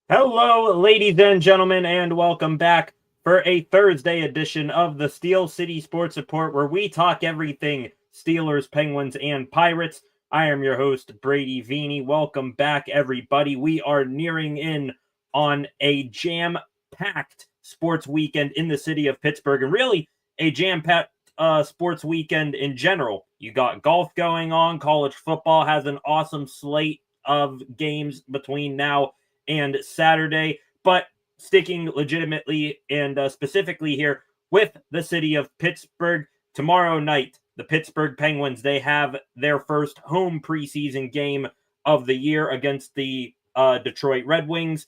Hello, ladies and gentlemen, and welcome back for a Thursday edition of the Steel City Sports Report, where we talk everything Steelers, Penguins, and Pirates. I am your host, Brady Vini. Welcome back, everybody. We are nearing in on a jam-packed sports weekend in the city of Pittsburgh, and really a jam-packed sports weekend in general. You got golf going on. College football has an awesome slate of games between now and Saturday, but sticking legitimately and specifically here with the city of Pittsburgh. Tomorrow night, the Pittsburgh Penguins, they have their first home preseason game of the year against the Detroit Red Wings.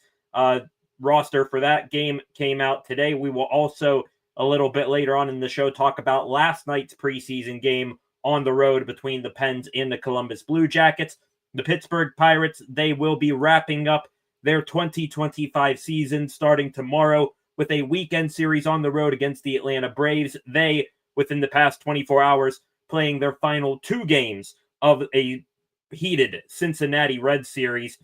Roster for that game came out today. We will also, a little bit later on in the show, talk about last night's preseason game on the road between the Pens and the Columbus Blue Jackets. The Pittsburgh Pirates, they will be wrapping up their 2025 season starting tomorrow with a weekend series on the road against the Atlanta Braves. They, within the past 24 hours, playing their final two games of a heated Cincinnati Reds series.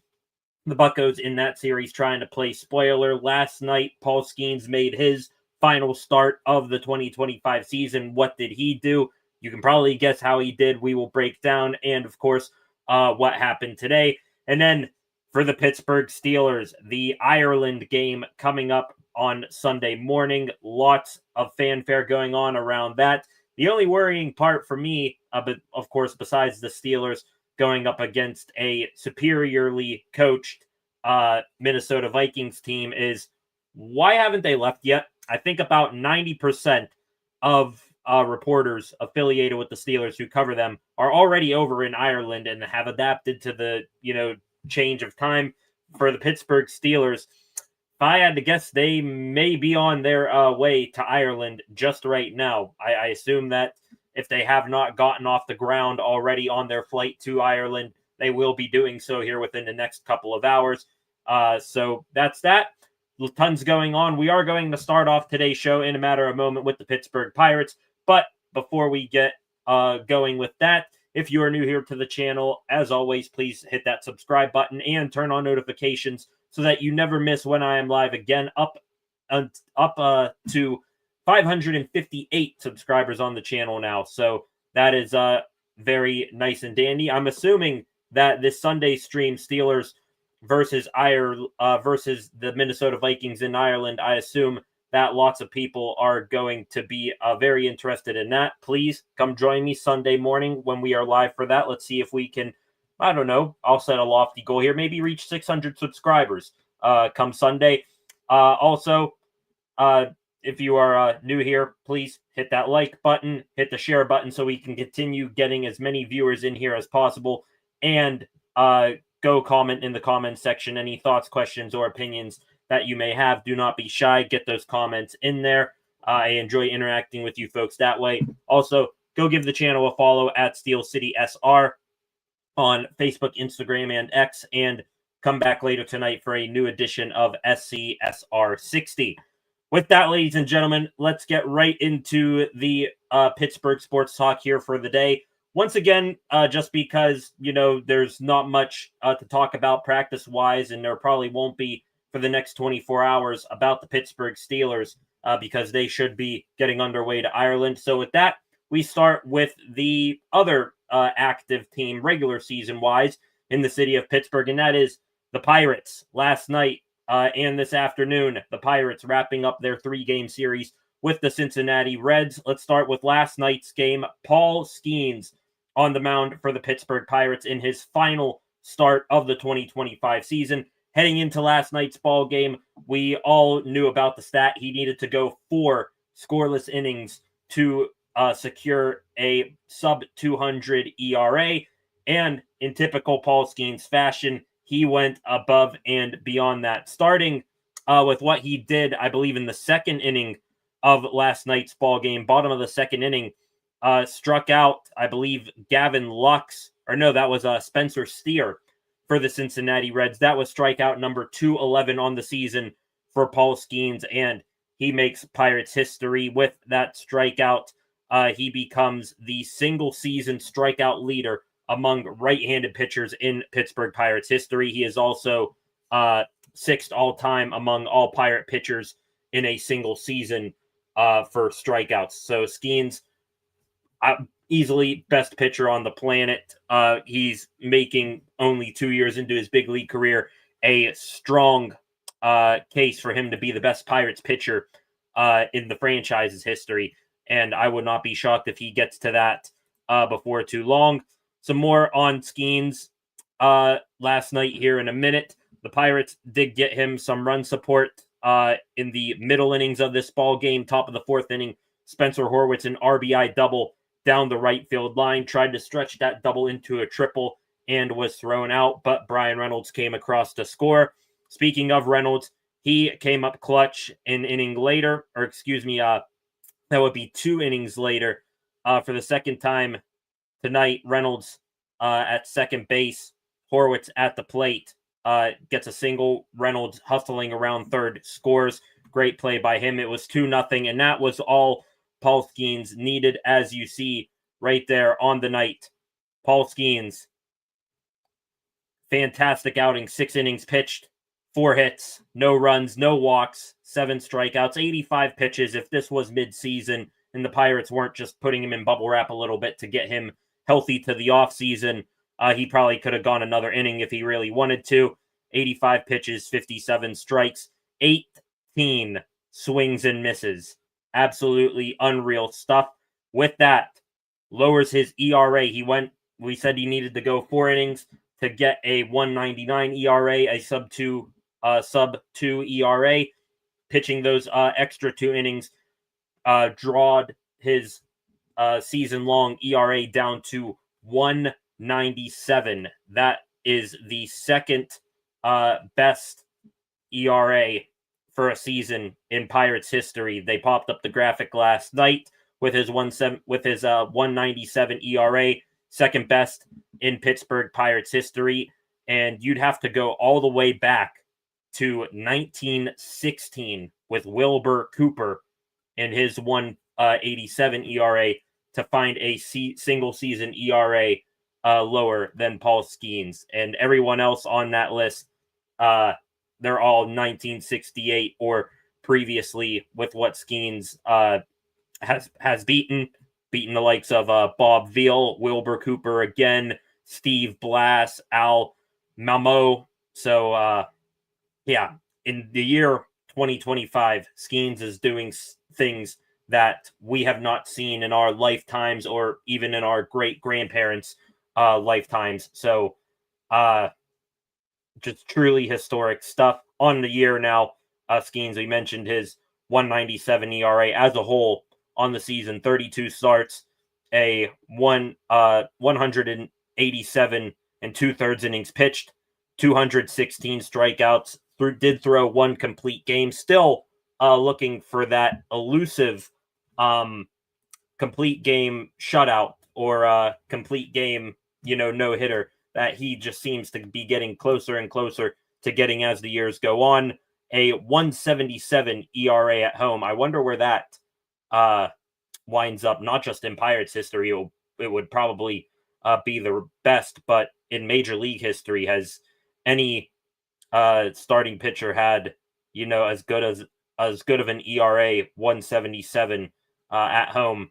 The Buccos in that series trying to play spoiler. Last night, Paul Skenes made his final start of the 2025 season. What did he do? You can probably guess how he did. We will break down, and of course, what happened today. And then for the Pittsburgh Steelers, the Ireland game coming up on Sunday morning. Lots of fanfare going on around that. The only worrying part for me, but of course, besides the Steelers going up against a superiorly coached Minnesota Vikings team, is why haven't they left yet? I think about 90% of reporters affiliated with the Steelers who cover them are already over in Ireland and have adapted to the, change of time. For the Pittsburgh Steelers, if I had to guess, they may be on their way to Ireland just right now. I assume that if they have not gotten off the ground already on their flight to Ireland, they will be doing so here within the next couple of hours. So that's that. Tons going on. We are going to start off today's show in a matter of a moment with the Pittsburgh Pirates. But before we get going with that, if you are new here to the channel, as always, please hit that subscribe button and turn on notifications so that you never miss when I am live again. Up to 558 subscribers on the channel now. So that is very nice and dandy. I'm assuming that this Sunday stream, Steelers versus versus the Minnesota Vikings in Ireland, I assume that lots of people are going to be very interested in that. Please come join me Sunday morning when we are live for that. Let's see if we can, I don't know, I'll set a lofty goal here, maybe reach 600 subscribers come Sunday. Also, if you are new here, please hit that like button, hit the share button so we can continue getting as many viewers in here as possible. And go comment in the comments section any thoughts, questions, or opinions that you may have. Do not be shy. Get those comments in there. I enjoy interacting with you folks that way. Also, go give the channel a follow at Steel City SR on Facebook, Instagram, and X, and come back later tonight for a new edition of SCSR 60. With that, ladies and gentlemen, let's get right into the Pittsburgh Sports Talk here for the day. Once again, just because, there's not much to talk about practice-wise, and there probably won't be for the next 24 hours about the Pittsburgh Steelers because they should be getting underway to Ireland. So with that, we start with the other active team regular season-wise in the city of Pittsburgh, and that is the Pirates. Last night and this afternoon, the Pirates wrapping up their three-game series with the Cincinnati Reds. Let's start with last night's game. Paul Skenes on the mound for the Pittsburgh Pirates in his final start of the 2025 season. Heading into last night's ball game, we all knew about the stat. He needed to go 4 scoreless innings to secure a sub-200 ERA. And in typical Paul Skenes fashion, he went above and beyond that. Starting with what he did, I believe, in the second inning of last night's ball game, bottom of the second inning, struck out, I believe, Gavin Lux. Or no, that was Spencer Steer for the Cincinnati Reds. That was strikeout number 211 on the season for Paul Skenes, and he makes Pirates history with that strikeout. He becomes the single-season strikeout leader among right-handed pitchers in Pittsburgh Pirates history. He is also sixth all-time among all Pirate pitchers in a single season for strikeouts. So Skenes, easily best pitcher on the planet. He's making only 2 years into his big league career a strong case for him to be the best Pirates pitcher in the franchise's history. And I would not be shocked if he gets to that before too long. Some more on Skenes last night here in a minute. The Pirates did get him some run support in the middle innings of this ball game. Top of the fourth inning, Spencer Horwitz, an RBI double down the right field line, tried to stretch that double into a triple and was thrown out, but Brian Reynolds came across to score. Speaking of Reynolds, he came up clutch an inning later, or excuse me, that would be 2 innings later. For the second time tonight, Reynolds at second base, Horwitz at the plate, gets a single. Reynolds hustling around third, scores. Great play by him. It was 2-0, and that was all Paul Skenes needed, as you see right there on the night. Paul Skenes, fantastic outing, 6 innings pitched, 4 hits, no runs, no walks, 7 strikeouts, 85 pitches. If this was midseason and the Pirates weren't just putting him in bubble wrap a little bit to get him healthy to the offseason, he probably could have gone another inning if he really wanted to. 85 pitches, 57 strikes, 18 swings and misses. Absolutely unreal stuff. With that, lowers his ERA. We said he needed to go 4 innings to get a 1.99 ERA, a sub 2 ERA. Pitching those extra 2 innings drawed his season-long ERA down to 1.97. That is the second best ERA for a season in Pirates history. They popped up the graphic last night with his 1.97 ERA, second best in Pittsburgh Pirates history. And you'd have to go all the way back to 1916 with Wilbur Cooper and his 1.87 ERA to find a single season ERA lower than Paul Skenes. And everyone else on that list, they're all 1968 or previously, with what Skenes has beaten the likes of Bob Veal, Wilbur Cooper again, Steve Blass, Al Mamo. So, yeah, in the year 2025, Skenes is doing things that we have not seen in our lifetimes or even in our great-grandparents' lifetimes. So, just truly historic stuff on the year now. Skenes, we mentioned his 1.97 ERA as a whole on the season, 32 starts, a 187 and 2/3 innings pitched, 216 strikeouts, did throw 1 complete game, still looking for that elusive complete game shutout or complete game, no-hitter that he just seems to be getting closer and closer to getting as the years go on. A 1.77 ERA at home. I wonder where that winds up, not just in Pirates history. It would probably be the best, but in Major League history, has any starting pitcher had, as good of an ERA, 1.77 at home?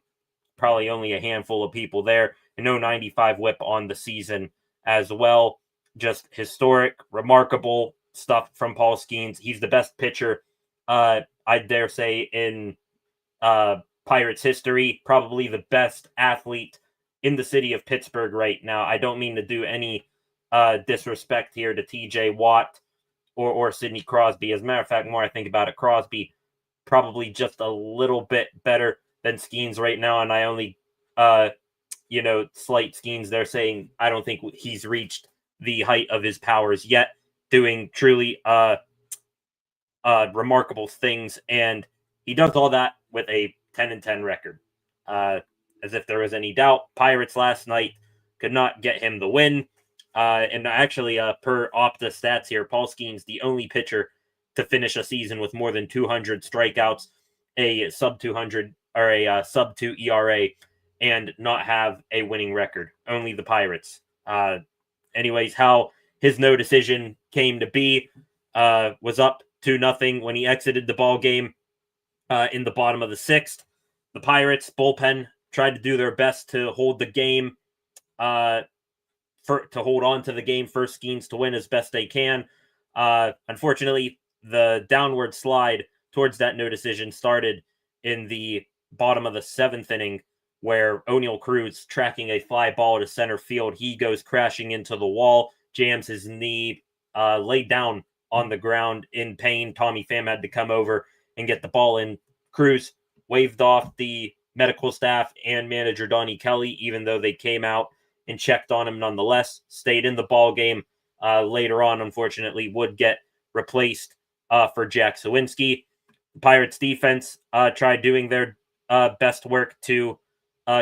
Probably only a handful of people there. And no 95 whip on the season as well. Just historic, remarkable stuff from Paul Skenes. He's the best pitcher, I dare say, in Pirates history. Probably the best athlete in the city of Pittsburgh right now. I don't mean to do any disrespect here to TJ Watt or Sidney Crosby. As a matter of fact, the more I think about it, Crosby probably just a little bit better than Skenes right now. And I only slight Skenes there, saying I don't think he's reached the height of his powers yet, doing truly remarkable things. And he does all that with a 10-10 record. As if there was any doubt, Pirates last night could not get him the win. And actually, per Opta stats here, Paul Skenes, the only pitcher to finish a season with more than 200 strikeouts, a sub 200 or a sub 2 ERA, and not have a winning record. Only the Pirates. Anyways, how his no decision came to be. was up 2-0 when he exited the ball game in the bottom of the sixth. The Pirates bullpen tried to do their best to hold the game, to hold on to the game for Skenes to win as best they can. Unfortunately, the downward slide towards that no decision started in the bottom of the seventh inning, where Oneil Cruz, tracking a fly ball to center field, he goes crashing into the wall, jams his knee, laid down on the ground in pain. Tommy Pham had to come over and get the ball in. Cruz waved off the medical staff and manager Donnie Kelly, even though they came out and checked on him nonetheless, stayed in the ball game. Later on, unfortunately, would get replaced for Jack Sawinski. The Pirates defense tried doing their best work to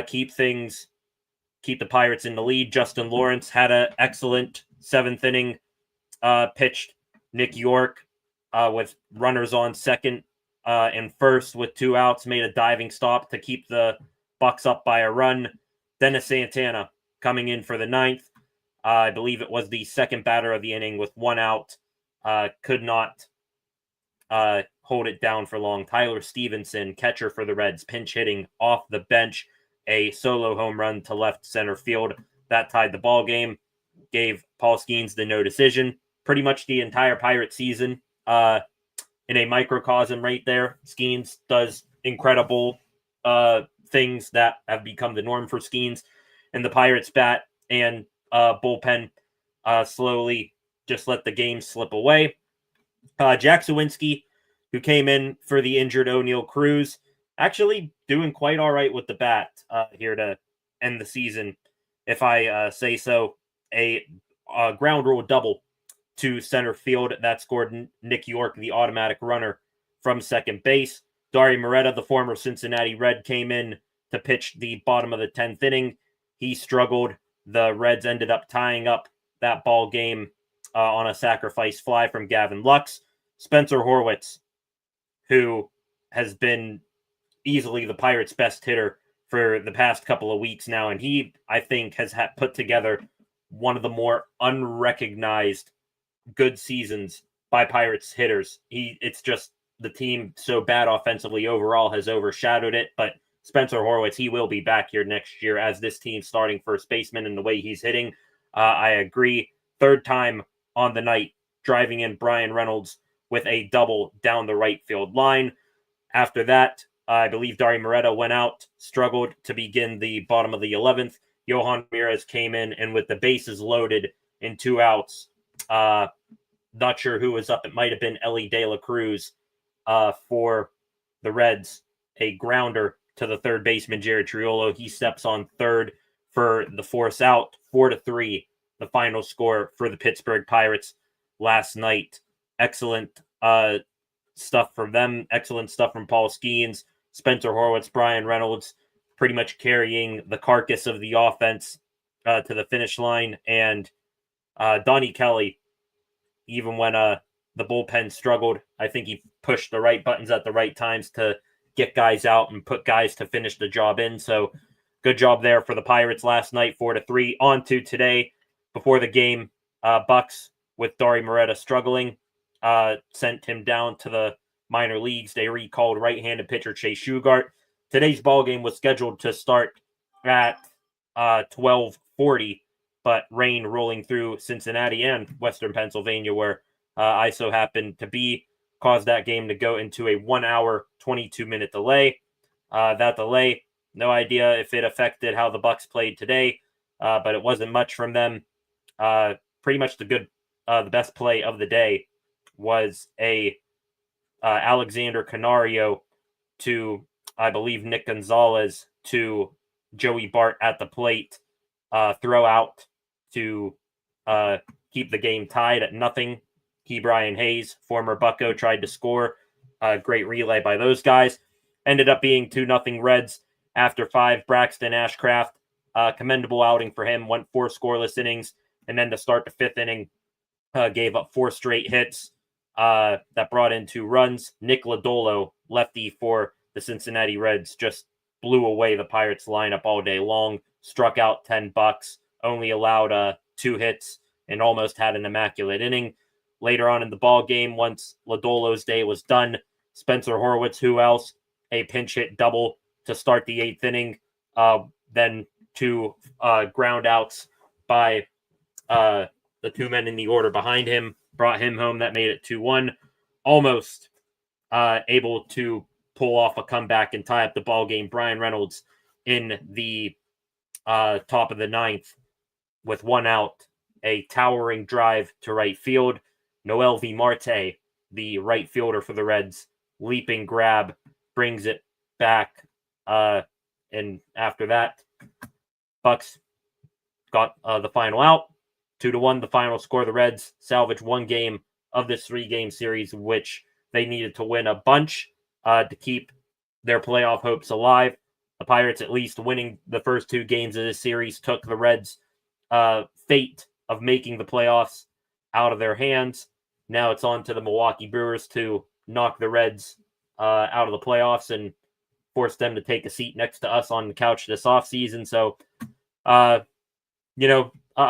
keep the Pirates in the lead. Justin Lawrence had an excellent seventh inning, pitched Nick York with runners on second and first with 2 outs, made a diving stop to keep the Bucks up by a run. Dennis Santana coming in for the ninth. I believe it was the second batter of the inning with 1 out. Could not hold it down for long. Tyler Stevenson, catcher for the Reds, pinch hitting off the bench, a solo home run to left center field. That tied the ball game, gave Paul Skenes the no decision. Pretty much the entire Pirate season in a microcosm right there. Skenes does incredible things that have become the norm for Skenes, and the Pirates bat and bullpen slowly just let the game slip away. Jack Sawinski, who came in for the injured Oneil Cruz, actually doing quite all right with the bat here to end the season, if I say so. A ground rule double to center field that scored Nick York, the automatic runner, from second base. Dari Moretta, the former Cincinnati Red, came in to pitch the bottom of the 10th inning. He struggled. The Reds ended up tying up that ball game on a sacrifice fly from Gavin Lux. Spencer Horwitz, who has been easily the Pirates' best hitter for the past couple of weeks now, and he, I think, has put together one of the more unrecognized good seasons by Pirates hitters. It's just the team so bad offensively overall has overshadowed it, but Spencer Horwitz, he will be back here next year as this team's starting first baseman, and the way he's hitting, I agree. Third time on the night, driving in Brian Reynolds with a double down the right field line. After that, I believe Dari Moretta went out, struggled to begin the bottom of the 11th. Johan Ramirez came in, and with the bases loaded and 2 outs, not sure who was up. It might have been Ellie De La Cruz for the Reds. A grounder to the third baseman, Jared Triolo. He steps on third for the force out. 4-3, the final score for the Pittsburgh Pirates last night. Excellent stuff from them. Excellent stuff from Paul Skenes, Spencer Horwitz, Brian Reynolds, pretty much carrying the carcass of the offense to the finish line. And Donnie Kelly, even when the bullpen struggled, I think he pushed the right buttons at the right times to get guys out and put guys to finish the job in. So good job there for the Pirates last night, 4-3. On to today. Before the game, Bucks, with Dari Moretta struggling, sent him down to the minor leagues. They recalled right-handed pitcher Chase Shugart. Today's ball game was scheduled to start at 12:40, but rain rolling through Cincinnati and Western Pennsylvania, where I so happened to be, caused that game to go into a 1 hour, 22-minute delay. That delay, no idea if it affected how the Bucks played today, but it wasn't much from them. Pretty much the best play of the day was a Alexander Canario to, I believe, Nick Gonzalez to Joey Bart at the plate, throw out to keep the game tied at 0. Brian Hayes, former Bucco, tried to score. Great relay by those guys. Ended up being 2-0 Reds after 5. Braxton Ashcraft, commendable outing for him. Went 4 scoreless innings, and then to start the 5th inning, gave up 4 straight hits that brought in 2 runs. Nick Lodolo, lefty for the Cincinnati Reds, just blew away the Pirates lineup all day long. Struck out 10 bucks, only allowed 2 hits, and almost had an immaculate inning. later on in the ball game, once Lodolo's day was done, Spencer Horwitz, who else? A pinch hit double to start the 8th inning. Then 2 ground outs by the 2 men in the order behind him brought him home. That made it 2-1. Almost able to pull off a comeback and tie up the ball game. Brian Reynolds in the top of the 9th with 1 out, a towering drive to right field. Noel V. Marte, the right fielder for the Reds, leaping grab, brings it back. And after that, Bucks got the final out. 2-1, the final score. The Reds salvaged 1 game of this 3-game series, which they needed to win a bunch to keep their playoff hopes alive. The Pirates, at least winning the first 2 games of this series, took the Reds' fate of making the playoffs out of their hands. Now it's on to the Milwaukee Brewers to knock the Reds out of the playoffs and force them to take a seat next to us on the couch this offseason. So, a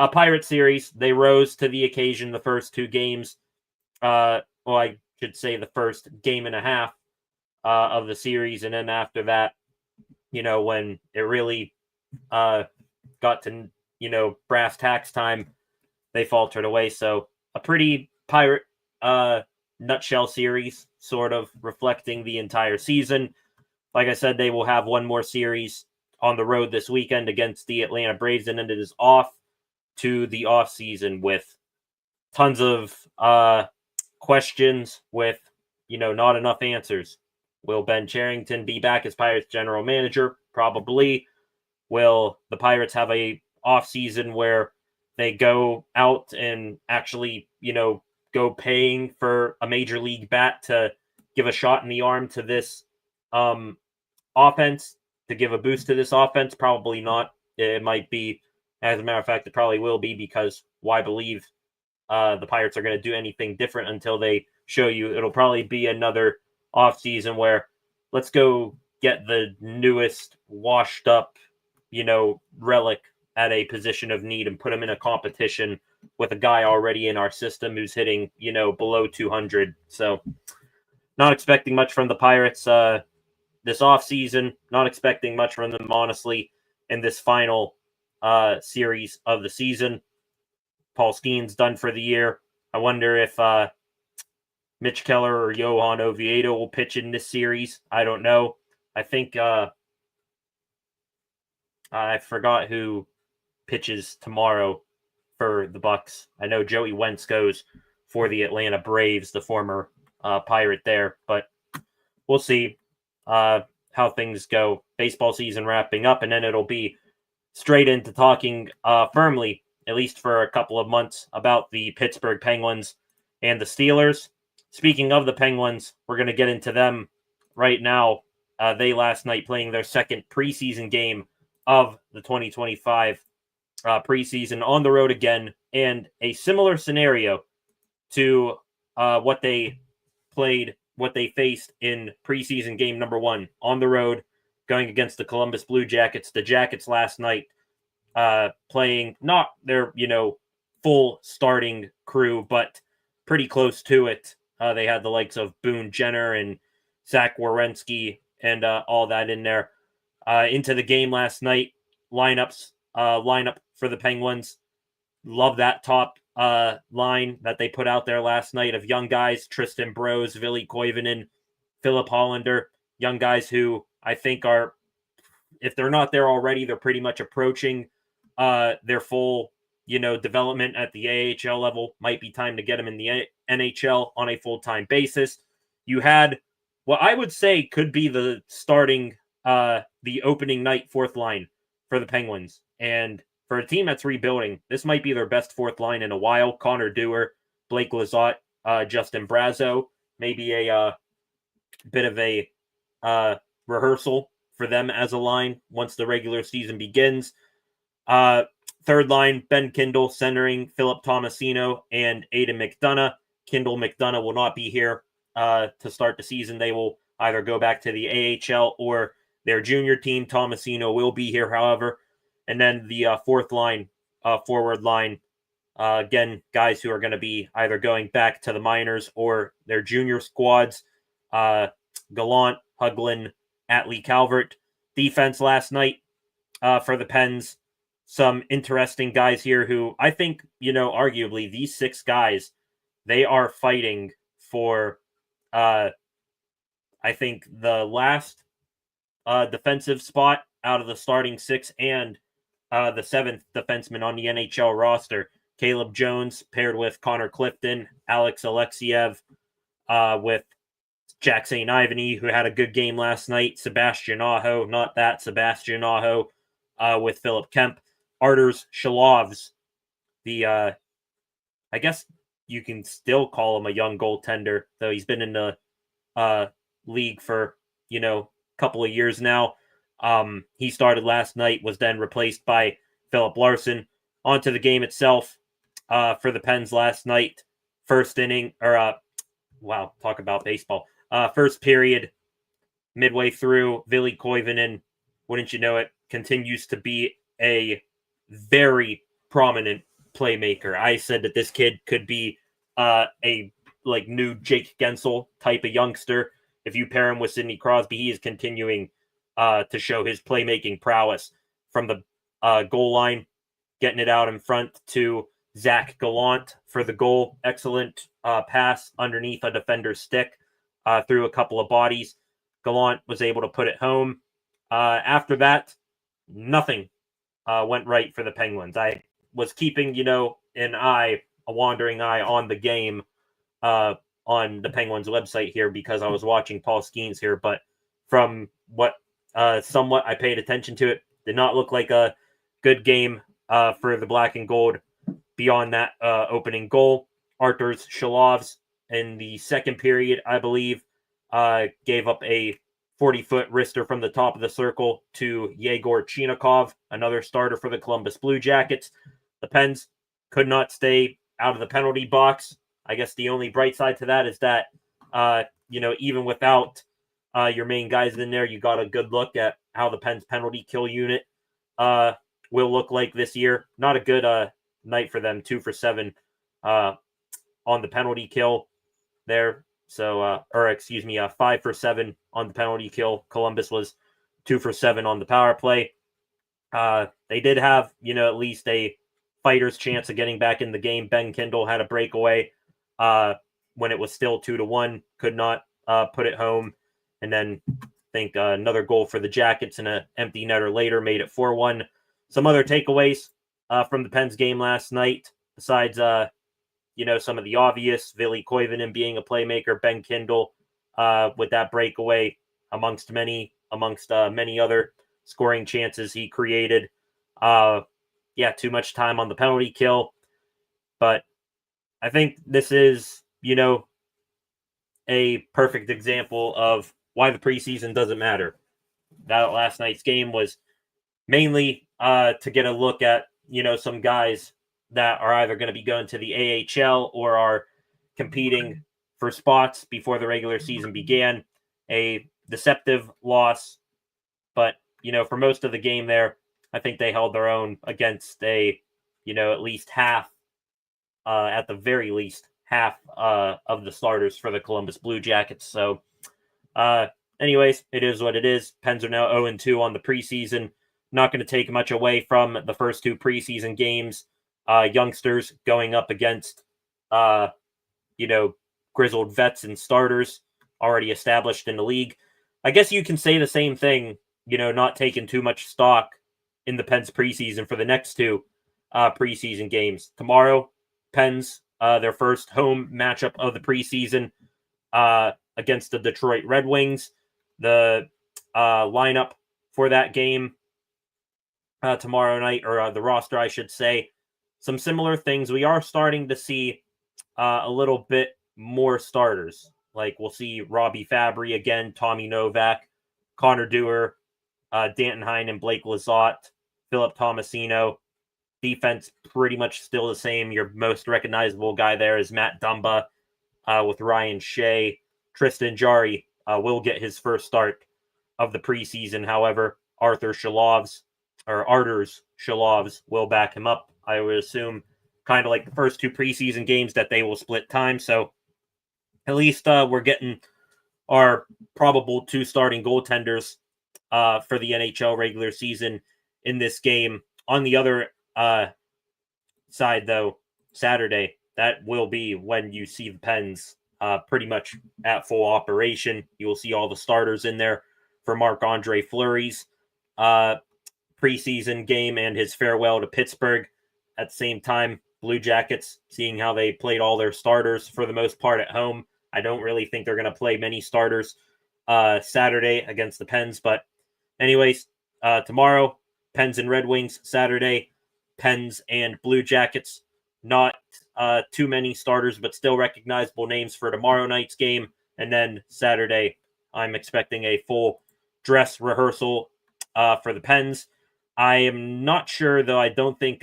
Pirate series, they rose to the occasion the first 2 games. I should say the first game and a half of the series. And then after that, when it really got to, brass tacks time, they faltered away. So a pretty Pirate nutshell series, sort of reflecting the entire season. Like I said, they will have 1 more series on the road this weekend against the Atlanta Braves, and then it is off to the off season with tons of questions with, not enough answers. Will Ben Cherington be back as Pirates general manager? Probably. Will the Pirates have a off season where they go out and actually, go paying for a major league bat to give a shot in the arm to this offense, to give a boost to this offense? Probably not. It might be, as a matter of fact, it probably will be, because why believe the Pirates are going to do anything different until they show you? It'll probably be another offseason where let's go get the newest, washed up, relic at a position of need and put him in a competition with a guy already in our system who's hitting, below 200. So not expecting much from the Pirates this offseason. Not expecting much from them, honestly, in this final series of the season. Paul Skenes done for the year. I wonder if Mitch Keller or Johan Oviedo will pitch in this series. I don't know. I think I forgot who pitches tomorrow for the Bucks. I know Joey Wentz goes for the Atlanta Braves, the former Pirate there, but we'll see how things go. Baseball season wrapping up, and then it'll be straight into talking firmly, at least for a couple of months, about the Pittsburgh Penguins and the Steelers. Speaking of the Penguins, we're going to get into them right now. They last night playing their second preseason game of the 2025 preseason on the road again, and a similar scenario to what they faced in preseason game number 1 on the road, going against the Columbus Blue Jackets. The Jackets last night playing not their, full starting crew, but pretty close to it. They had the likes of Boone Jenner and Zach Werenski and all that in there. Into the game last night, lineup for the Penguins. Love that top line that they put out there last night of young guys: Tristan Brose, Ville Koivunen, Philip Hollander. Young guys who I think are, if they're not there already, they're pretty much approaching their full, development at the AHL level. Might be time to get them in the NHL on a full-time basis. You had what I would say could be the starting, the opening night 4th line for the Penguins. And for a team that's rebuilding, this might be their best 4th line in a while. Connor Dewar, Blake Lizotte, Justin Brazeau. Maybe a bit of a rehearsal for them as a line once the regular season begins. 3rd line, Ben Kindle centering Philip Tomasino and Aidan McDonough. Kindle, McDonough will not be here to start the season. They will either go back to the AHL or their junior team. Tomasino will be here, however. And then the 4th line, forward line, Again, guys who are going to be either going back to the minors or their junior squads. Gallant, Huglin, Atlee Calvert. Defense last night for the Pens. Some interesting guys here who I think, arguably these 6 guys, they are fighting for, I think, the last defensive spot out of the starting 6 and the 7th defenseman on the NHL roster. Caleb Jones paired with Connor Clifton, Alex Alexiev, with Jack St. Ivany, who had a good game last night. Sebastian Aho, not that Sebastian Aho, with Philip Kemp. Arturs Shalovs, the, I guess you can still call him a young goaltender, though he's been in the league for, a couple of years now. He started last night, was then replaced by Philip Larson. On to the game itself for the Pens last night. First inning, wow, talk about baseball. First period, midway through, Ville Koivunen, wouldn't you know it, continues to be a very prominent playmaker. I said that this kid could be a new Jake Gensel type of youngster. If you pair him with Sidney Crosby, he is continuing to show his playmaking prowess from the goal line, getting it out in front to Zach Gallant for the goal. Excellent pass underneath a defender's stick through a couple of bodies. Gallant was able to put it home. After that, nothing went right for the Penguins. I was keeping, a wandering eye on the game on the Penguins website here because I was watching Paul Skenes here, but from what somewhat I paid attention to, it did not look like a good game for the black and gold beyond that opening goal. Arturs Shalovs in the second period, I believe, gave up a 40-foot wrister from the top of the circle to Yegor Chinakov, another starter for the Columbus Blue Jackets. The Pens could not stay out of the penalty box. I guess the only bright side to that is that, even without your main guys in there, you got a good look at how the Pens penalty kill unit will look like this year. Not a good night for them, 2 for 7 on the penalty kill there. So, 5 for 7 on the penalty kill. Columbus was 2 for 7 on the power play. They did have, at least a fighter's chance of getting back in the game. Ben Kindle had a breakaway when it was still 2-1, could not put it home. And then I think another goal for the Jackets and an empty netter later made it 4-1. Some other takeaways from the Pens game last night, besides, some of the obvious, Ville Koivunen being a playmaker, Ben Kindle with that breakaway amongst many other scoring chances he created. Too much time on the penalty kill. But I think this is, a perfect example of why the preseason doesn't matter. That last night's game was mainly to get a look at, some guys that are either going to be going to the AHL or are competing for spots before the regular season began. A deceptive loss, but, for most of the game there, I think they held their own against at least half, at the very least, half of the starters for the Columbus Blue Jackets. So, anyways, it is what it is. Pens are now 0-2 on the preseason. Not going to take much away from the first 2 preseason games. Youngsters going up against, grizzled vets and starters already established in the league. I guess you can say the same thing, not taking too much stock in the Pens preseason for the next 2 preseason games. Tomorrow, Pens, their first home matchup of the preseason against the Detroit Red Wings. The lineup for that game tomorrow night, or the roster, I should say, some similar things. We are starting to see a little bit more starters. Like we'll see Robbie Fabry again, Tommy Novak, Connor Dewar, Danton Hine and Blake Lizotte, Philip Tomasino. Defense pretty much still the same. Your most recognizable guy there is Matt Dumba with Ryan Shea. Tristan Jarry will get his first start of the preseason. However, Arturs Shalovs will back him up, I would assume, kind of like the first 2 preseason games that they will split time. So at least we're getting our probable 2 starting goaltenders for the NHL regular season in this game. On the other side, though, Saturday, that will be when you see the Pens pretty much at full operation. You will see all the starters in there for Marc-Andre Fleury's preseason game and his farewell to Pittsburgh. At the same time, Blue Jackets, seeing how they played all their starters for the most part at home. I don't really think they're going to play many starters Saturday against the Pens. But anyways, tomorrow, Pens and Red Wings. Saturday, Pens and Blue Jackets. Not too many starters, but still recognizable names for tomorrow night's game. And then Saturday, I'm expecting a full dress rehearsal for the Pens. I am not sure, though. I don't think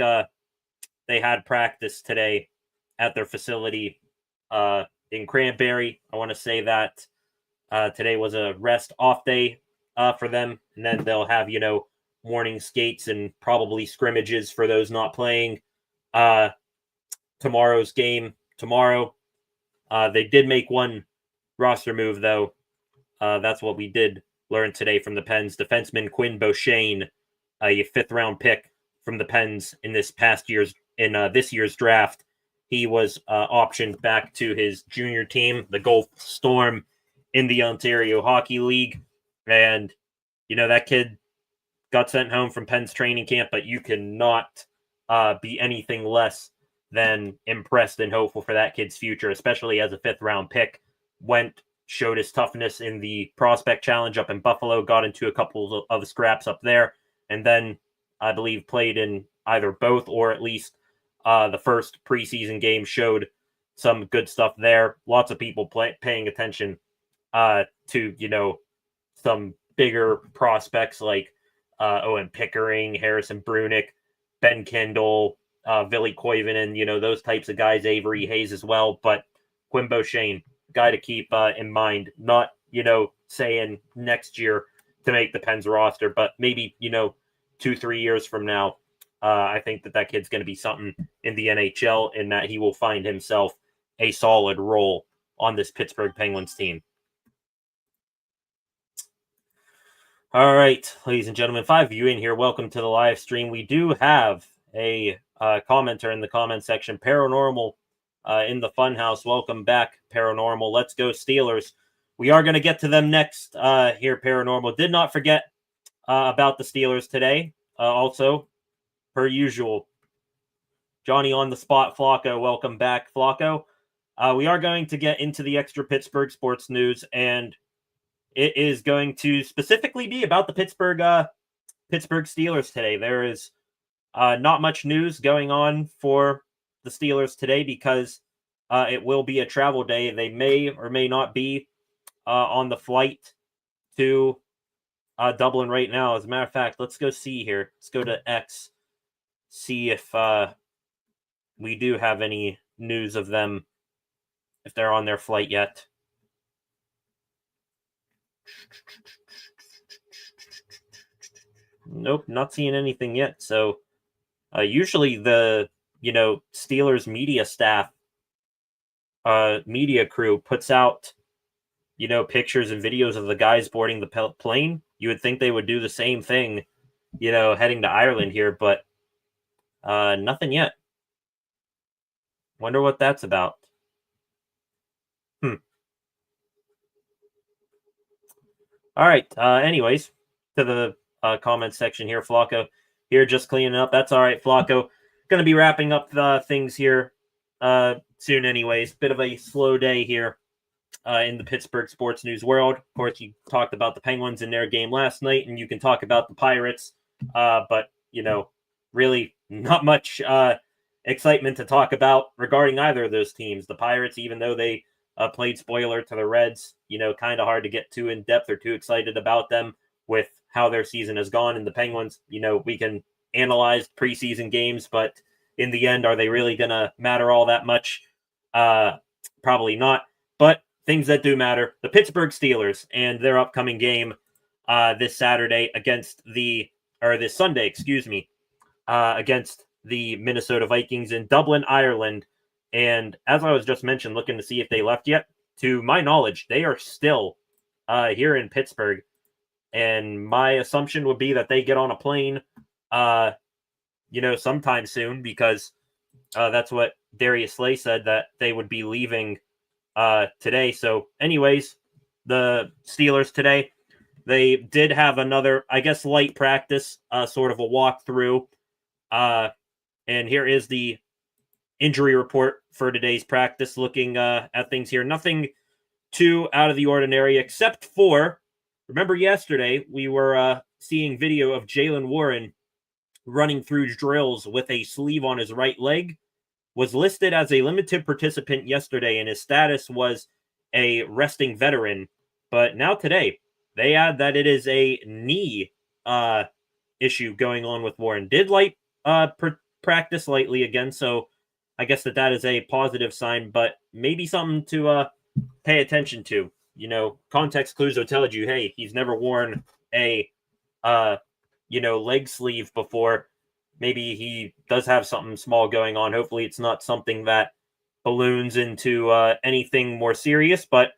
they had practice today at their facility in Cranberry. I want to say that today was a rest off day for them. And then they'll have, morning skates and probably scrimmages for those not playing tomorrow's game tomorrow. They did make one roster move, though. That's what we did learn today from the Pens. Defenseman Quinn Beauchene, a 5th-round pick from the Pens in this year's draft. He was optioned back to his junior team, the Gulf Storm, in the Ontario Hockey League. And, that kid got sent home from Pens training camp, but you cannot be anything less than impressed and hopeful for that kid's future, especially as a 5th-round pick. Showed his toughness in the prospect challenge up in Buffalo, got into a couple of scraps up there, and then I believe played in either both or at least the first preseason game, showed some good stuff there. Lots of people paying attention to, some bigger prospects like Owen Pickering, Harrison Brunick, Ben Kendall, Ville Koivunen, those types of guys, Avery Hayes as well. But Quinn Beauchene, guy to keep in mind, not, saying next year to make the Pens roster, but maybe, 2-3 years from now. I think that kid's going to be something in the NHL, and that he will find himself a solid role on this Pittsburgh Penguins team. All right, ladies and gentlemen, 5 of you in here, welcome to the live stream. We do have a commenter in the comment section, Paranormal in the Funhouse. Welcome back, Paranormal. Let's go Steelers. We are going to get to them next here, Paranormal. Did not forget about the Steelers today. Also, per usual, Johnny on the spot, Flacco. Welcome back, Flacco. We are going to get into the extra Pittsburgh sports news, and it is going to specifically be about the Pittsburgh Steelers today. There is not much news going on for the Steelers today because it will be a travel day. They may or may not be on the flight to Dublin right now. As a matter of fact, let's go see here. Let's go to X, see if we do have any news of them, if they're on their flight yet. Nope, not seeing anything yet. So usually the Steelers media staff, media crew puts out pictures and videos of the guys boarding the plane. You would think they would do the same thing, heading to Ireland here, but nothing yet. Wonder what that's about. All right. Anyways, to the comment section here, Flacco here just cleaning up. That's all right, Flacco. Going to be wrapping up things here soon anyways. Bit of a slow day here in the Pittsburgh sports news world. Of course, you talked about the Penguins in their game last night, and you can talk about the Pirates. But, really not much excitement to talk about regarding either of those teams. The Pirates, even though they played spoiler to the Reds, kind of hard to get too in-depth or too excited about them with how their season has gone. And the Penguins, we can analyze preseason games, but in the end, are they really going to matter all that much? Probably not. But things that do matter, the Pittsburgh Steelers and their upcoming game this Sunday, against the Minnesota Vikings in Dublin, Ireland. And as I was just mentioned, looking to see if they left yet, to my knowledge, they are still here in Pittsburgh. And my assumption would be that they get on a plane, sometime soon, because that's what Darius Slay said, that they would be leaving today. So anyways, the Steelers today, they did have another, I guess, light practice, sort of a walkthrough. And here is the injury report for today's practice, looking at things here. Nothing too out of the ordinary, except for, remember yesterday, we were seeing video of Jaylen Warren running through drills with a sleeve on his right leg. Was listed as a limited participant yesterday, and his status was a resting veteran. But now today, they add that it is a knee issue going on with Warren. Did practice lightly again, so I guess that is a positive sign, but maybe something to pay attention to. Context clues will tell you, hey, he's never worn a leg sleeve before. Maybe he does have something small going on. Hopefully it's not something that balloons into anything more serious. But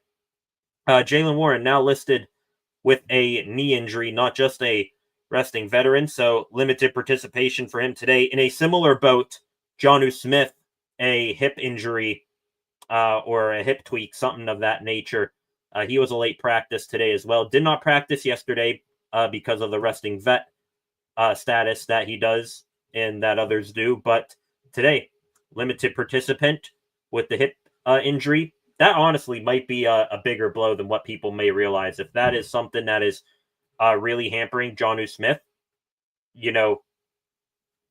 Jaylen Warren now listed with a knee injury, not just a resting veteran. So limited participation for him today. In a similar boat, Jonnu Smith, a hip injury or a hip tweak, something of that nature. He was a late practice today as well. Did not practice yesterday because of the resting vet status that he does and that others do. But today, limited participant with the hip injury. That honestly might be a bigger blow than what people may realize. If that is something that is really hampering Jonnu Smith,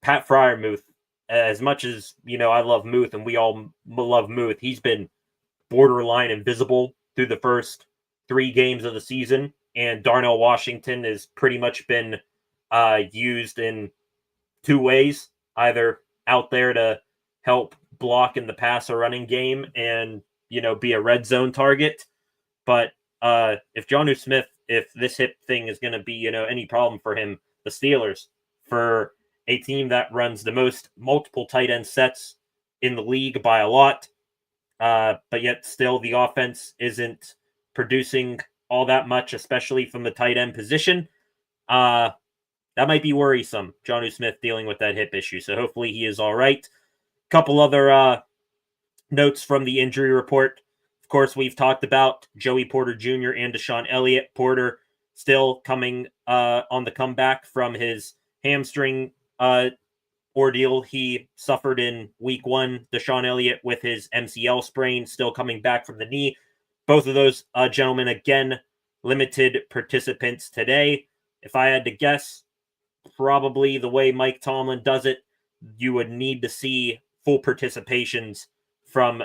Pat Freiermuth, as much as, I love Muth and we all love Muth, he's been borderline invisible through the first 3 games of the season. And Darnell Washington has pretty much been used in 2 ways, either out there to help block in the pass or running game and, be a red zone target. But if Jonnu Smith, if this hip thing is going to be, any problem for him, the Steelers, for a team that runs the most multiple tight end sets in the league by a lot, but yet still the offense isn't producing all that much, especially from the tight end position. That might be worrisome. Jonnu Smith dealing with that hip issue, so hopefully he is all right. Couple other notes from the injury report. Of course, we've talked about Joey Porter Jr. and Deshaun Elliott. Porter still coming on the comeback from his hamstring ordeal he suffered in week 1. Deshaun Elliott with his MCL sprain, still coming back from the knee. Both of those gentlemen, again, limited participants today. If I had to guess, probably the way Mike Tomlin does it, you would need to see full participations from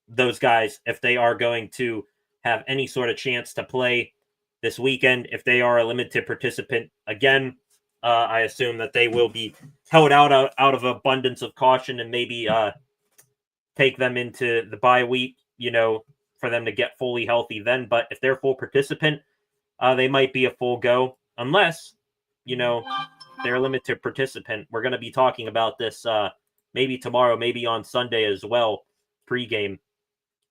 those guys if they are going to have any sort of chance to play this weekend. If they are a limited participant, again, I assume that they will be held out of abundance of caution and maybe take them into the bye week, for them to get fully healthy then. But if they're full participant, they might be a full go, unless, they're a limited participant. We're going to be talking about this maybe tomorrow, maybe on Sunday as well, pregame.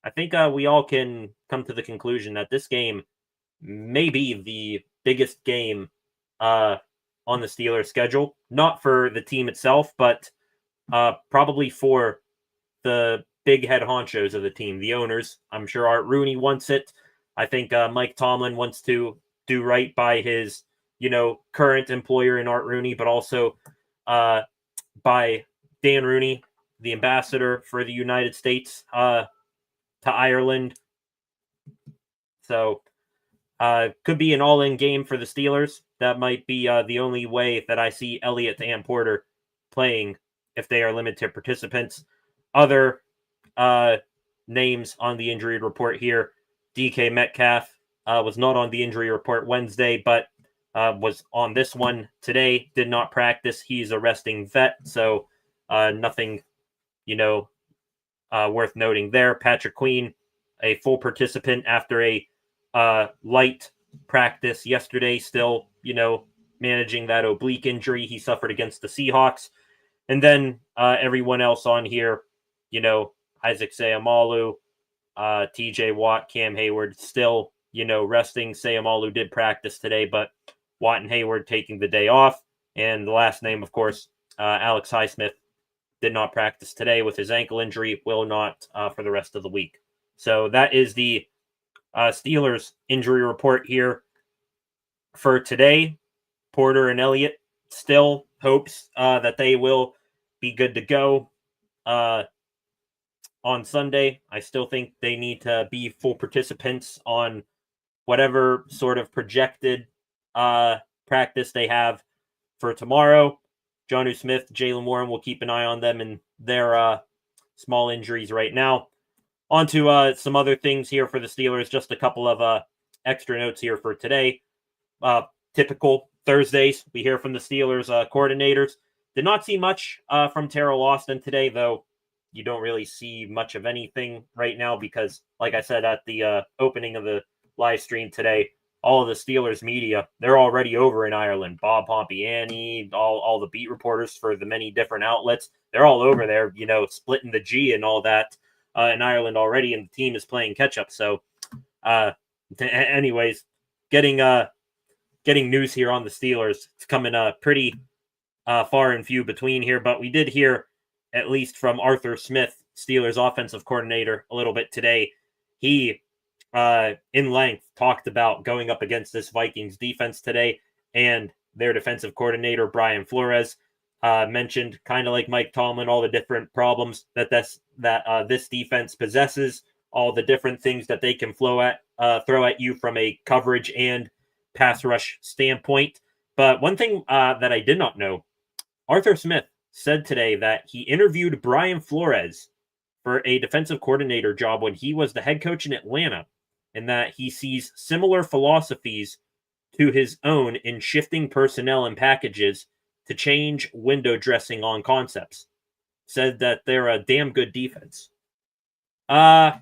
I think we all can come to the conclusion that this game may be the biggest game on the Steelers schedule. Not for the team itself, but probably for the big head honchos of the team, the owners. I'm sure Art Rooney wants it. I think Mike Tomlin wants to do right by his, current employer in Art Rooney, but also by Dan Rooney, the ambassador for the United States to Ireland. So could be an all-in game for the Steelers. That might be the only way that I see Elliott and Porter playing if they are limited participants. Other names on the injury report here. DK Metcalf was not on the injury report Wednesday, but was on this one today. Did not practice. He's a resting vet, so nothing, worth noting there. Patrick Queen, a full participant after a light practice yesterday, still, managing that oblique injury he suffered against the Seahawks. And then everyone else on here, Isaac Seumalo, TJ Watt, Cam Hayward, still, resting. Seumalo did practice today, but Watt and Hayward taking the day off. And the last name, of course, Alex Highsmith did not practice today with his ankle injury, will not for the rest of the week. So that is the Steelers injury report here for today. Porter and Elliott still hopes that they will be good to go on Sunday. I still think they need to be full participants on whatever sort of projected practice they have for tomorrow. Jonnu Smith, Jalen Warren, will keep an eye on them and their small injuries right now. On to some other things here for the Steelers. Just a couple of extra notes here for today. Typical Thursdays, we hear from the Steelers coordinators. Did not see much from Terrell Austin today, though you don't really see much of anything right now because, like I said at the opening of the live stream today, all of the Steelers media, they're already over in Ireland. Bob Pompiani, all the beat reporters for the many different outlets, they're all over there, splitting the G and all that in Ireland already, and the team is playing catch-up. So, anyways, getting news here on the Steelers. It's coming pretty far and few between here, but we did hear, at least from Arthur Smith, Steelers offensive coordinator, a little bit today. He, in length, talked about going up against this Vikings defense today, and their defensive coordinator, Brian Flores, mentioned, kind of like Mike Tomlin, all the different problems that this defense possesses, all the different things that they can throw at you from a coverage and pass rush standpoint. But one thing that I did not know, Arthur Smith said today that he interviewed Brian Flores for a defensive coordinator job when he was the head coach in Atlanta, and that he sees similar philosophies to his own in shifting personnel and packages to change window dressing on concepts. Said that they're a damn good defense. I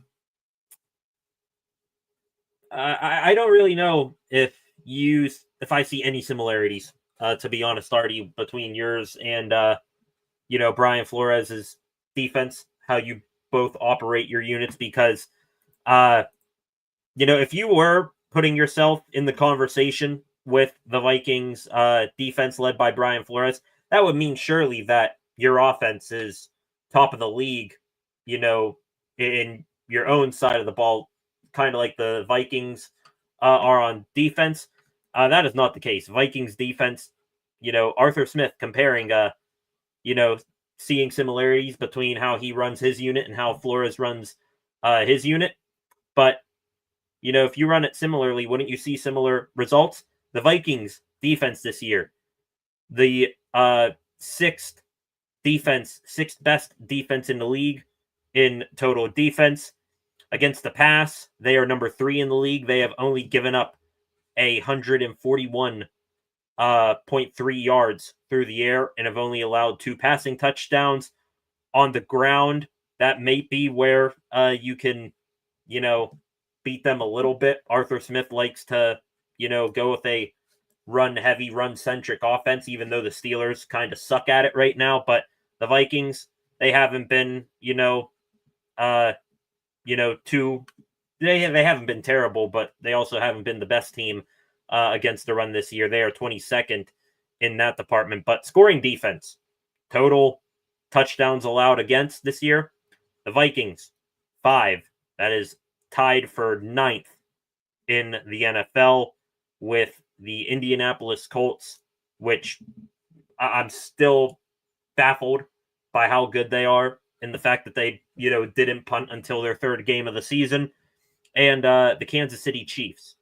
don't really know if I see any similarities, to be honest, Artie, between yours and Brian Flores' defense, how you both operate your units, because if you were putting yourself in the conversation with the Vikings defense led by Brian Flores, that would mean surely that your offense is top of the league, in your own side of the ball, kind of like the Vikings are on defense. That is not the case. Vikings defense, Arthur Smith comparing, seeing similarities between how he runs his unit and how Flores runs his unit. But, if you run it similarly, wouldn't you see similar results? The Vikings defense this year, the sixth best defense in the league in total defense. Against the pass, they are number 3 in the league. They have only given up 141.3 yards through the air and have only allowed 2 passing touchdowns. On the ground, that may be where you can, beat them a little bit. Arthur Smith likes to, go with a run-heavy, run-centric offense, even though the Steelers kind of suck at it right now. But the Vikings, they haven't been, they haven't been terrible, but they also haven't been the best team against the run this year. They are 22nd in that department. But scoring defense, total touchdowns allowed against this year, the Vikings, 5. That is tied for 9th in the NFL with the Indianapolis Colts, which I'm still baffled by how good they are, and the fact that they, didn't punt until their 3rd game of the season, and the Kansas City Chiefs,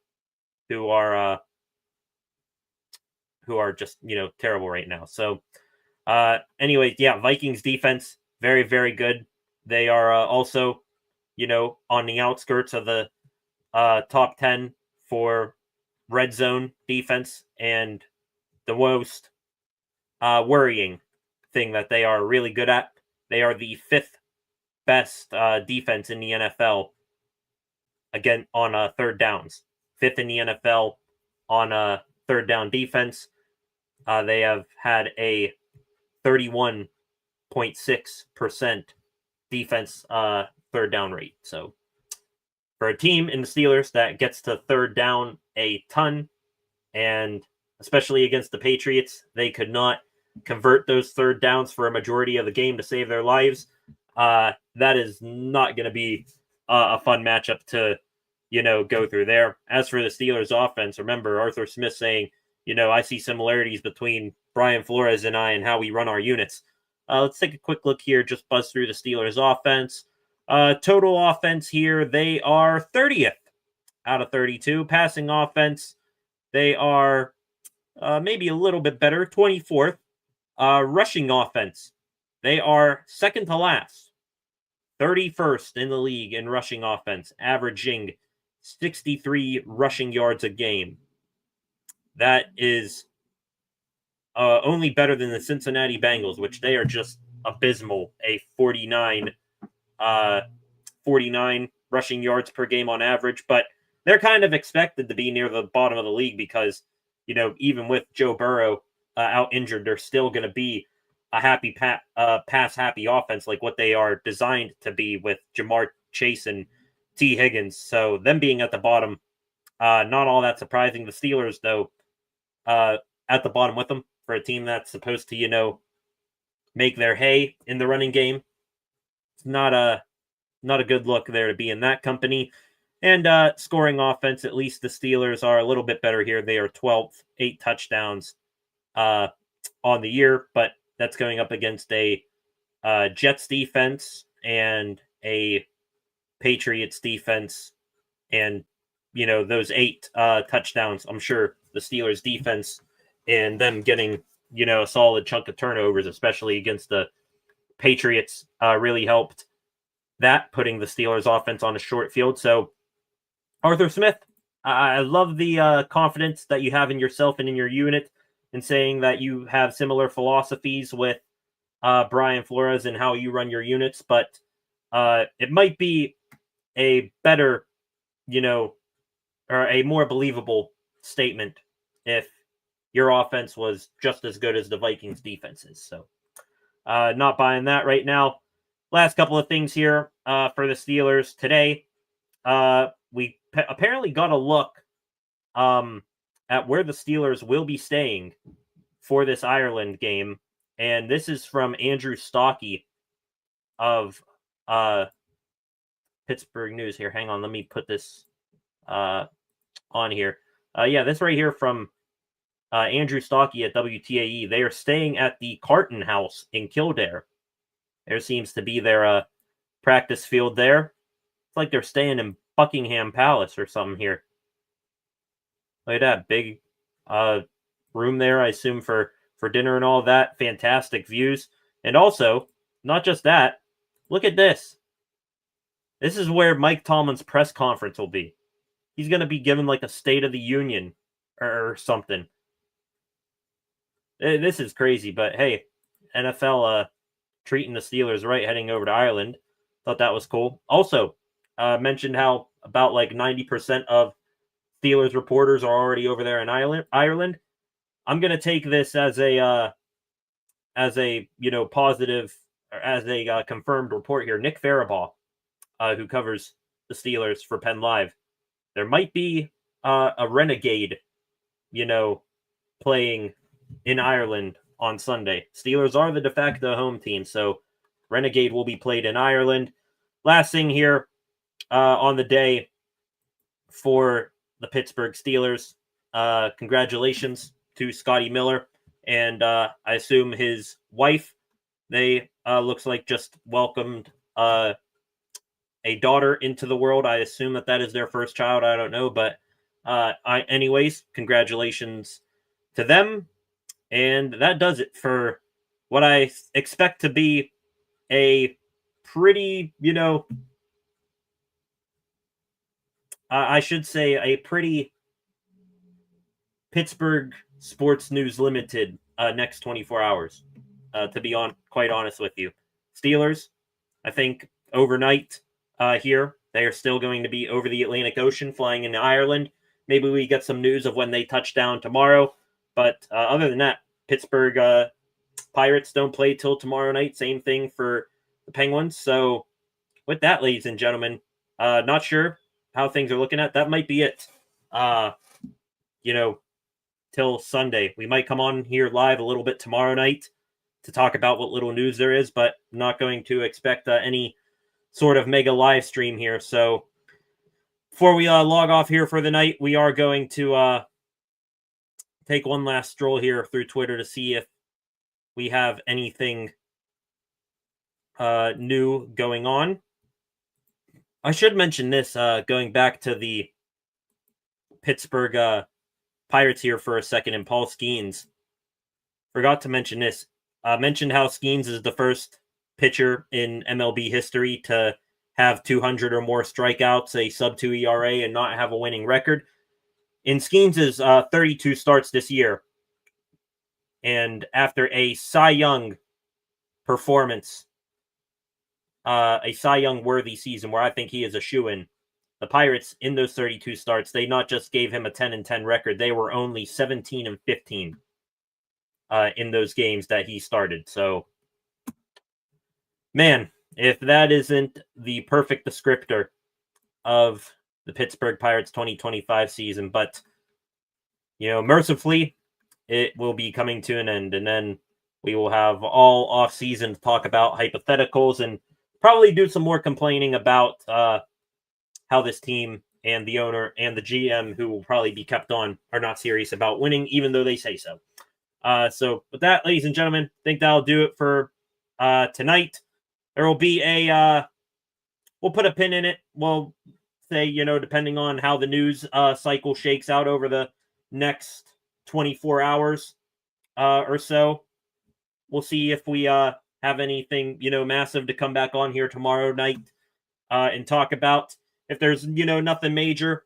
who are just, terrible right now. So, anyway, yeah, Vikings defense, very, very good. They are also, on the outskirts of the top 10 for red zone defense, and the most worrying thing that they are really good at, they are the 5th best defense in the NFL, again, on 3rd downs. 5th in the NFL on 3rd down defense. They have had a 31 0.6% defense third down rate. So for a team in the Steelers that gets to third down a ton, and especially against the Patriots, they could not convert those third downs for a majority of the game to save their lives. That is not going to be a fun matchup to, go through there. As for the Steelers offense, remember Arthur Smith saying, I see similarities between Brian Flores and I and how we run our units. Let's take a quick look here, just buzz through the Steelers offense. Total offense here, they are 30th out of 32. Passing offense, they are maybe a little bit better, 24th. Rushing offense, they are second to last, 31st in the league in rushing offense, averaging 63 rushing yards a game. That is only better than the Cincinnati Bengals, which they are just abysmal, a 49 rushing yards per game on average. But they're kind of expected to be near the bottom of the league because, even with Joe Burrow out injured, they're still going to be a pass-happy offense like what they are designed to be with Jamar Chase and T. Higgins. So them being at the bottom, not all that surprising. The Steelers, though, at the bottom with them for a team that's supposed to, make their hay in the running game. It's not a good look there to be in that company. And scoring offense, at least the Steelers are a little bit better here. They are 12th, 8 touchdowns on the year, but that's going up against a Jets defense and a Patriots defense. And, those 8 touchdowns, I'm sure the Steelers defense and them getting, a solid chunk of turnovers, especially against the Patriots, really helped that, putting the Steelers offense on a short field. So Arthur Smith, I love the confidence that you have in yourself and in your unit, and saying that you have similar philosophies with Brian Flores and how you run your units, but it might be a better, or a more believable statement if your offense was just as good as the Vikings defenses. So not buying that right now. Last couple of things here for the Steelers today. We apparently got a look at where the Steelers will be staying for this Ireland game. And this is from Andrew Stockey of Pittsburgh News here. Hang on, let me put this on here. This right here from Andrew Stockey at WTAE. They are staying at the Carton House in Kildare. There seems to be their practice field there. It's like they're staying in Buckingham Palace or something here. Look at that big room there, I assume, for dinner and all that. Fantastic views. And also, not just that, look at this. This is where Mike Tomlin's press conference will be. He's going to be given like a State of the Union or something. This is crazy, but hey, NFL treating the Steelers right, heading over to Ireland. Thought that was cool. Also, mentioned how about like 90% of Steelers reporters are already over there in Ireland. I'm going to take this as a positive, or as a confirmed report here. Nick Farabaugh, who covers the Steelers for Penn Live, there might be a Renegade, playing in Ireland on Sunday. Steelers are the de facto home team, so Renegade will be played in Ireland. Last thing here on the day for the Pittsburgh Steelers, congratulations to Scotty Miller and I assume his wife. They looks like just welcomed a daughter into the world. I assume that is their first child. I don't know, but anyways, congratulations to them. And that does it for what I expect to be a pretty, I should say a pretty Pittsburgh Sports News Limited next 24 hours, to be quite honest with you. Steelers, I think overnight here, they are still going to be over the Atlantic Ocean flying into Ireland. Maybe we get some news of when they touch down tomorrow. But other than that, Pittsburgh Pirates don't play till tomorrow night. Same thing for the Penguins. So with that, ladies and gentlemen, not sure how things are looking at. That might be it. Till Sunday. We might come on here live a little bit tomorrow night to talk about what little news there is, but I'm not going to expect any sort of mega live stream here. So before we log off here for the night, we are going to take one last stroll here through Twitter to see if we have anything new going on. I should mention this, going back to the Pittsburgh Pirates here for a second, and Paul Skenes. Forgot to mention this. Mentioned how Skenes is the first pitcher in MLB history to have 200 or more strikeouts, a sub-2 ERA, and not have a winning record. In Skenes' 32 starts this year, and after a Cy Young performance, a Cy Young worthy season where I think he is a shoo-in, the Pirates in those 32 starts, they not just gave him a 10-10 record, they were only 17-15 in those games that he started. So, man, if that isn't the perfect descriptor of the Pittsburgh Pirates 2025 season, but mercifully, it will be coming to an end, and then we will have all off season to talk about hypotheticals and probably do some more complaining about how this team and the owner and the GM, who will probably be kept on, are not serious about winning, even though they say so. So with that, ladies and gentlemen, I think that'll do it for tonight. There will be we'll put a pin in it. We'll say, depending on how the news cycle shakes out over the next 24 hours or so, we'll see if we have anything, massive to come back on here tomorrow night and talk about. If there's, nothing major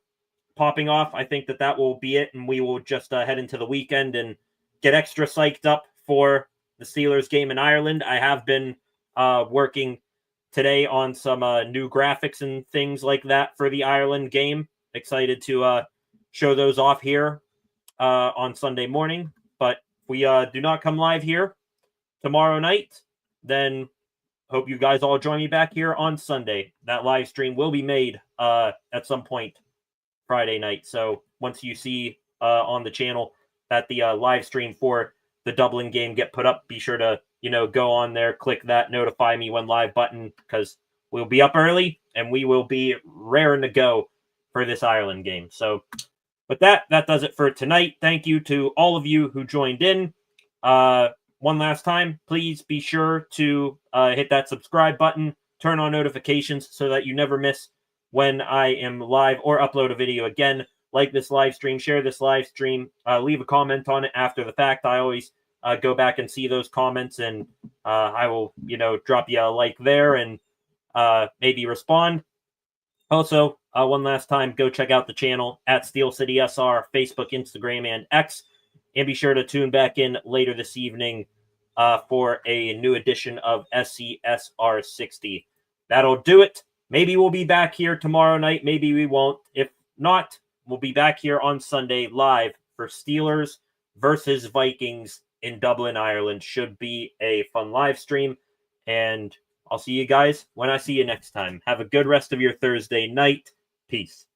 popping off, I think that will be it, and we will just head into the weekend and get extra psyched up for the Steelers game in Ireland. I have been working today on some new graphics and things like that for the Ireland game. Excited to show those off here on Sunday morning. But if we do not come live here tomorrow night, then hope you guys all join me back here on Sunday. That live stream will be made at some point Friday night. So once you see on the channel that the live stream for the Dublin game get put up, be sure to, go on there, click that notify me when live button, because we'll be up early and we will be raring to go for this Ireland game. So with that does it for tonight. Thank you to all of you who joined in. One last time, please be sure to hit that subscribe button, turn on notifications so that you never miss when I am live or upload a video again. Like this live stream, share this live stream, leave a comment on it after the fact. I always go back and see those comments, and I will, drop you a like there and maybe respond. Also, one last time, go check out the channel at Steel City SR, Facebook, Instagram, and X. And be sure to tune back in later this evening for a new edition of SCSR 60. That'll do it. Maybe we'll be back here tomorrow night. Maybe we won't. If not, we'll be back here on Sunday live for Steelers versus Vikings in Dublin, Ireland. Should be a fun live stream. And I'll see you guys when I see you next time. Have a good rest of your Thursday night. Peace.